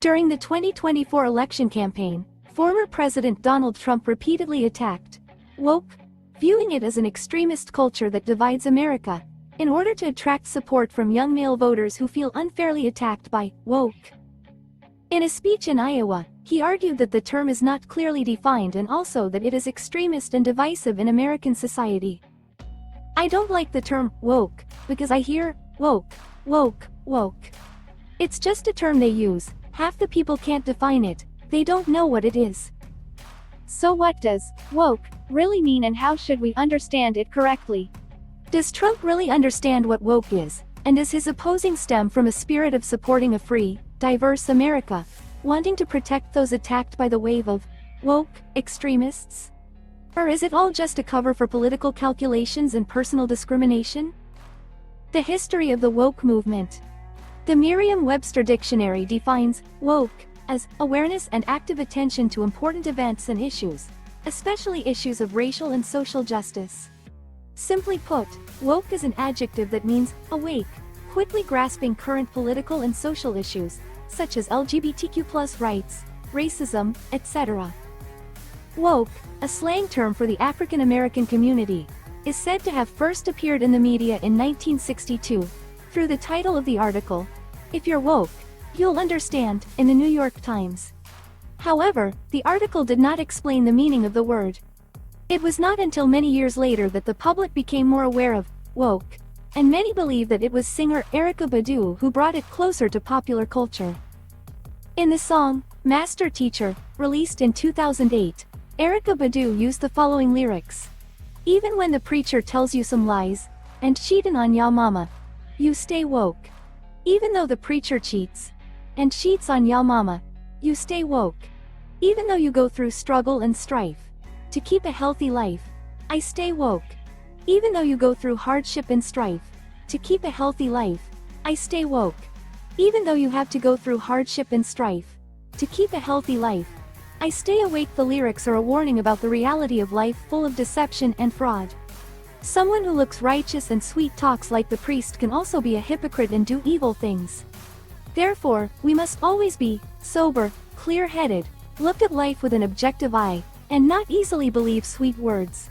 During the 2024 election campaign, former President Donald Trump repeatedly attacked woke, viewing it as an extremist culture that divides America, in order to attract support from young male voters who feel unfairly attacked by woke. In a speech in Iowa, he argued that the term is not clearly defined and also that it is extremist and divisive in American society. "I don't like the term woke, because I hear woke, woke, woke. It's just a term they use, half the people can't define it, they don't know what it is. So what does woke really mean and how should we understand it correctly? Does Trump really understand what woke is, and does his opposing stem from a spirit of supporting a free, diverse America, wanting to protect those attacked by the wave of woke extremists? Or is it all just a cover for political calculations and personal discrimination?" The history of the woke movement. The Merriam-Webster dictionary defines woke as awareness and active attention to important events and issues, especially issues of racial and social justice. Simply put, woke is an adjective that means awake, quickly grasping current political and social issues, such as LGBTQ+ rights, racism, etc. Woke, a slang term for the African American community, is said to have first appeared in the media in 1962, through the title of the article, "If You're Woke, You'll Understand," in the New York Times. However, the article did not explain the meaning of the word. It was not until many years later that the public became more aware of woke, and many believe that it was singer Erykah Badu who brought it closer to popular culture. In the song, Master Teacher, released in 2008, Erykah Badu used the following lyrics. "Even when the preacher tells you some lies, and cheatin' on ya mama, you stay woke. Even though the preacher cheats, and cheats on ya mama, you stay woke. Even though you go through struggle and strife, to keep a healthy life, I stay woke. Even though you go through hardship and strife, to keep a healthy life, I stay woke. Even though you have to go through hardship and strife, to keep a healthy life, I stay awake." The lyrics are a warning about the reality of life full of deception and fraud. Someone who looks righteous and sweet talks like the priest can also be a hypocrite and do evil things. Therefore, we must always be sober, clear-headed, look at life with an objective eye, and not easily believe sweet words.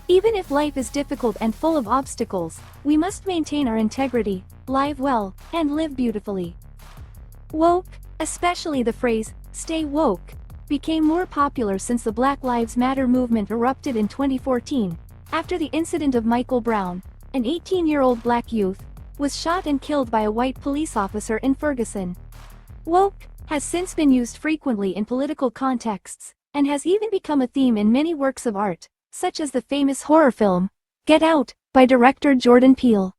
Even if life is difficult and full of obstacles, we must maintain our integrity, live well, and live beautifully. Woke, especially the phrase, "stay woke," became more popular since the Black Lives Matter movement erupted in 2014, after the incident of Michael Brown, an 18-year-old black youth, was shot and killed by a white police officer in Ferguson. Woke has since been used frequently in political contexts, and has even become a theme in many works of art, such as the famous horror film, Get Out, by director Jordan Peele.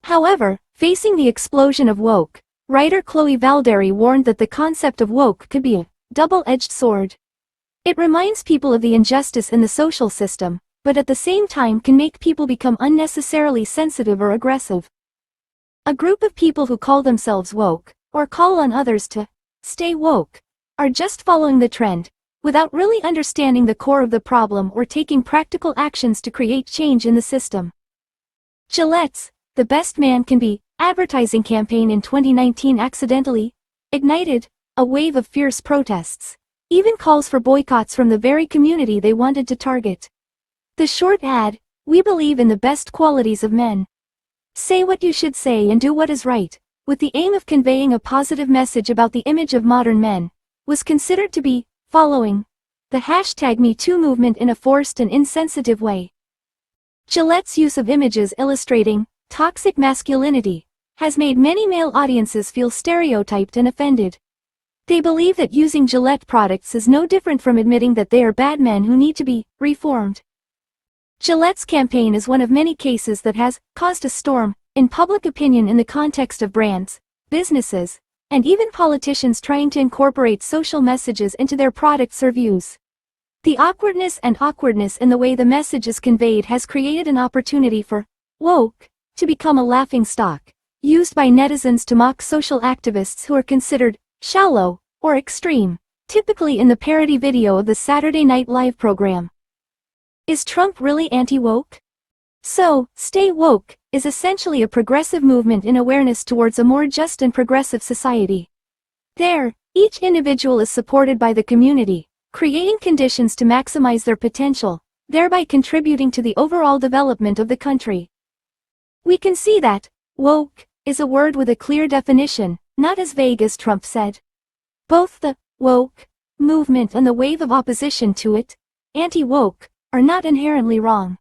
However, facing the explosion of woke, writer Chloe Valderi warned that the concept of woke could be a double-edged sword. It reminds people of the injustice in the social system, but at the same time can make people become unnecessarily sensitive or aggressive. A group of people who call themselves woke, or call on others to stay woke, are just following the trend, without really understanding the core of the problem or taking practical actions to create change in the system. Gillette's "The Best Man Can Be" advertising campaign in 2019 accidentally ignited a wave of fierce protests, even calls for boycotts from the very community they wanted to target. The short ad, "We believe in the best qualities of men. Say what you should say and do what is right," with the aim of conveying a positive message about the image of modern men, was considered to be following the #MeToo movement in a forced and insensitive way. Gillette's use of images illustrating toxic masculinity has made many male audiences feel stereotyped and offended. They believe that using Gillette products is no different from admitting that they are bad men who need to be reformed. Gillette's campaign is one of many cases that has caused a storm in public opinion in the context of brands, businesses, and even politicians trying to incorporate social messages into their products or views. The awkwardness in the way the message is conveyed has created an opportunity for woke to become a laughingstock, used by netizens to mock social activists who are considered shallow or extreme, typically in the parody video of the Saturday Night Live program. Is Trump really anti-woke? So, Stay Woke is essentially a progressive movement in awareness towards a more just and progressive society. There, each individual is supported by the community, creating conditions to maximize their potential, thereby contributing to the overall development of the country. We can see that woke is a word with a clear definition, not as vague as Trump said. Both the woke movement and the wave of opposition to it, anti-woke, are not inherently wrong.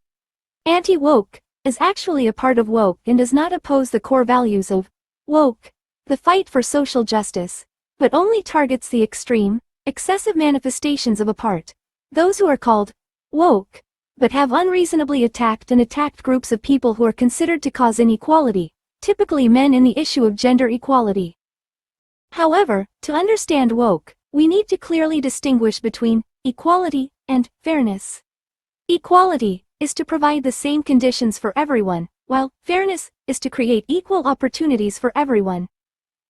Anti-woke is actually a part of woke and does not oppose the core values of woke, the fight for social justice, but only targets the extreme, excessive manifestations of a part, those who are called woke, but have unreasonably attacked groups of people who are considered to cause inequality, typically men in the issue of gender equality. However, to understand woke, we need to clearly distinguish between equality and fairness. Equality is to provide the same conditions for everyone, while fairness is to create equal opportunities for everyone.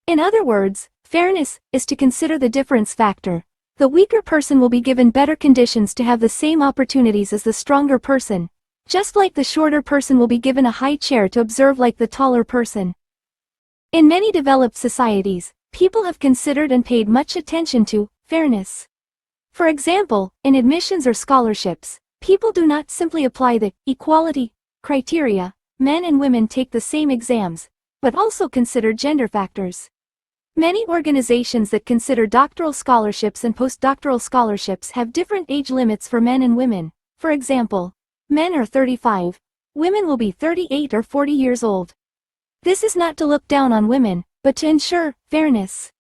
In other words, fairness is to consider the difference factor. The weaker person will be given better conditions to have the same opportunities as the stronger person, just like the shorter person will be given a high chair to observe like the taller person. In many developed societies, people have considered and paid much attention to fairness. For example, in admissions or scholarships, people do not simply apply the equality criteria, men and women take the same exams, but also consider gender factors. Many organizations that consider doctoral scholarships and postdoctoral scholarships have different age limits for men and women. For example, men are 35, women will be 38 or 40 years old. This is not to look down on women, but to ensure fairness.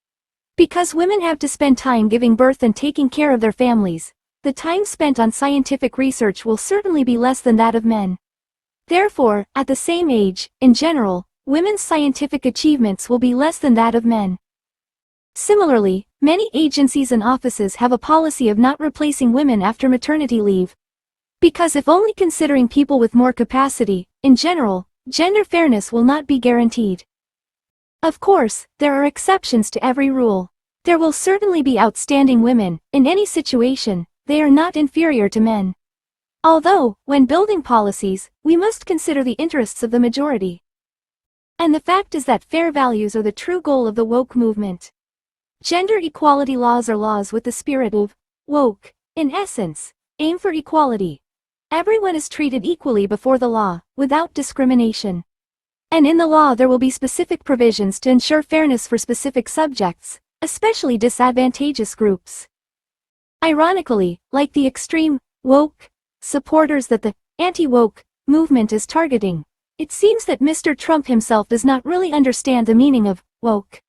Because women have to spend time giving birth and taking care of their families, the time spent on scientific research will certainly be less than that of men. Therefore, at the same age, in general, women's scientific achievements will be less than that of men. Similarly, many agencies and offices have a policy of not replacing women after maternity leave. Because if only considering people with more capacity, in general, gender fairness will not be guaranteed. Of course, there are exceptions to every rule. There will certainly be outstanding women. In any situation, they are not inferior to men. Although, when building policies, we must consider the interests of the majority. And the fact is that fair values are the true goal of the woke movement. Gender equality laws are laws with the spirit of woke, in essence, aim for equality. Everyone is treated equally before the law, without discrimination. And in the law there will be specific provisions to ensure fairness for specific subjects, especially disadvantageous groups. Ironically, like the extreme woke supporters that the anti-woke movement is targeting, it seems that Mr. Trump himself does not really understand the meaning of woke.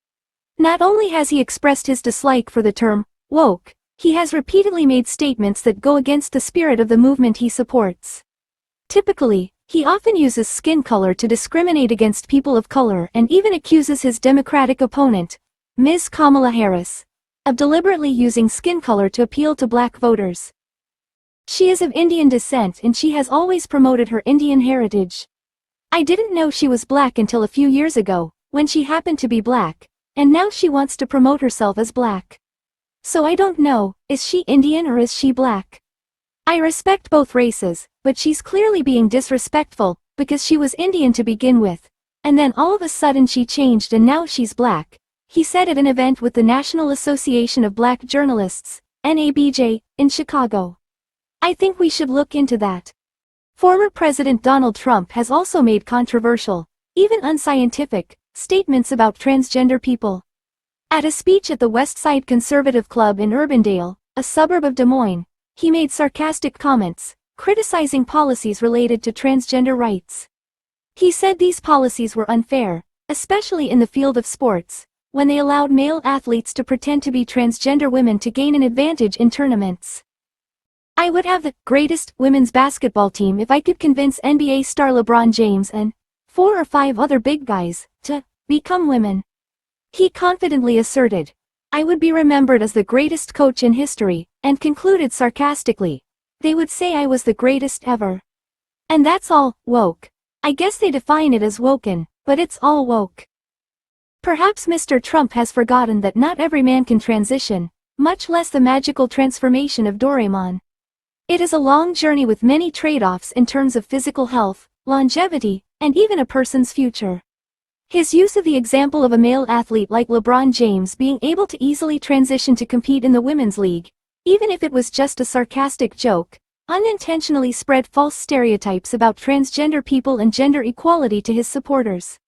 Not only has he expressed his dislike for the term woke, he has repeatedly made statements that go against the spirit of the movement he supports. Typically, he often uses skin color to discriminate against people of color and even accuses his Democratic opponent, Ms. Kamala Harris, of deliberately using skin color to appeal to black voters. She is of Indian descent and she has always promoted her Indian heritage. I didn't know she was black until a few years ago, when she happened to be black, and now she wants to promote herself as black. So I don't know, is she Indian or is she black? I respect both races, but she's clearly being disrespectful, because she was Indian to begin with, and then all of a sudden she changed and now she's black, he said at an event with the National Association of Black Journalists, NABJ, in Chicago. I think we should look into that. Former President Donald Trump has also made controversial, even unscientific, statements about transgender people. At a speech at the West Side Conservative Club in Urbandale, a suburb of Des Moines, he made sarcastic comments, criticizing policies related to transgender rights. He said these policies were unfair, especially in the field of sports, when they allowed male athletes to pretend to be transgender women to gain an advantage in tournaments. I would have the greatest women's basketball team if I could convince NBA star LeBron James and 4 or 5 other big guys to become women. He confidently asserted, I would be remembered as the greatest coach in history, and concluded sarcastically, they would say I was the greatest ever. And that's all woke. I guess they define it as woken, but it's all woke. Perhaps Mr. Trump has forgotten that not every man can transition, much less the magical transformation of Doraemon. It is a long journey with many trade-offs in terms of physical health, longevity, and even a person's future. His use of the example of a male athlete like LeBron James being able to easily transition to compete in the women's league, even if it was just a sarcastic joke, unintentionally spread false stereotypes about transgender people and gender equality to his supporters.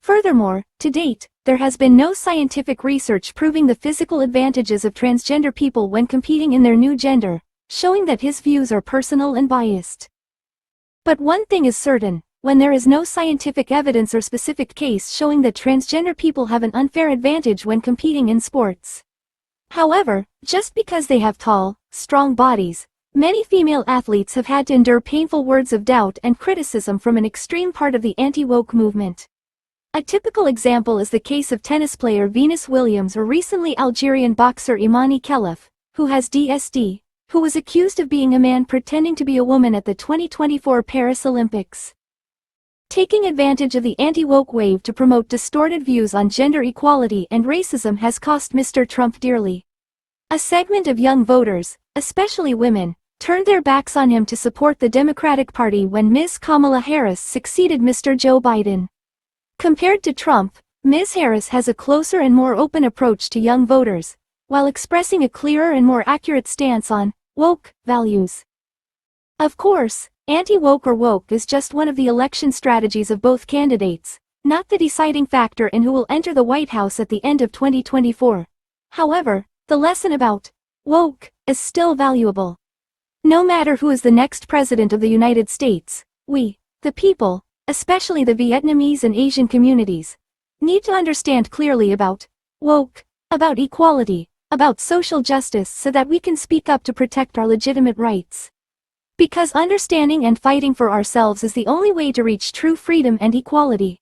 Furthermore, to date, there has been no scientific research proving the physical advantages of transgender people when competing in their new gender, showing that his views are personal and biased. But one thing is certain, when there is no scientific evidence or specific case showing that transgender people have an unfair advantage when competing in sports. However, just because they have tall, strong bodies, many female athletes have had to endure painful words of doubt and criticism from an extreme part of the anti-woke movement. A typical example is the case of tennis player Venus Williams or recently Algerian boxer Imani Khelif, who has DSD, who was accused of being a man pretending to be a woman at the 2024 Paris Olympics. Taking advantage of the anti-woke wave to promote distorted views on gender equality and racism has cost Mr. Trump dearly. A segment of young voters, especially women, turned their backs on him to support the Democratic Party when Ms. Kamala Harris succeeded Mr. Joe Biden. Compared to Trump, Ms. Harris has a closer and more open approach to young voters, while expressing a clearer and more accurate stance on woke values. Of course, anti-woke or woke is just one of the election strategies of both candidates, not the deciding factor in who will enter the White House at the end of 2024. However, the lesson about woke is still valuable. No matter who is the next president of the United States, we, the people, especially the Vietnamese and Asian communities, need to understand clearly about woke, about equality, about social justice so that we can speak up to protect our legitimate rights. Because understanding and fighting for ourselves is the only way to reach true freedom and equality.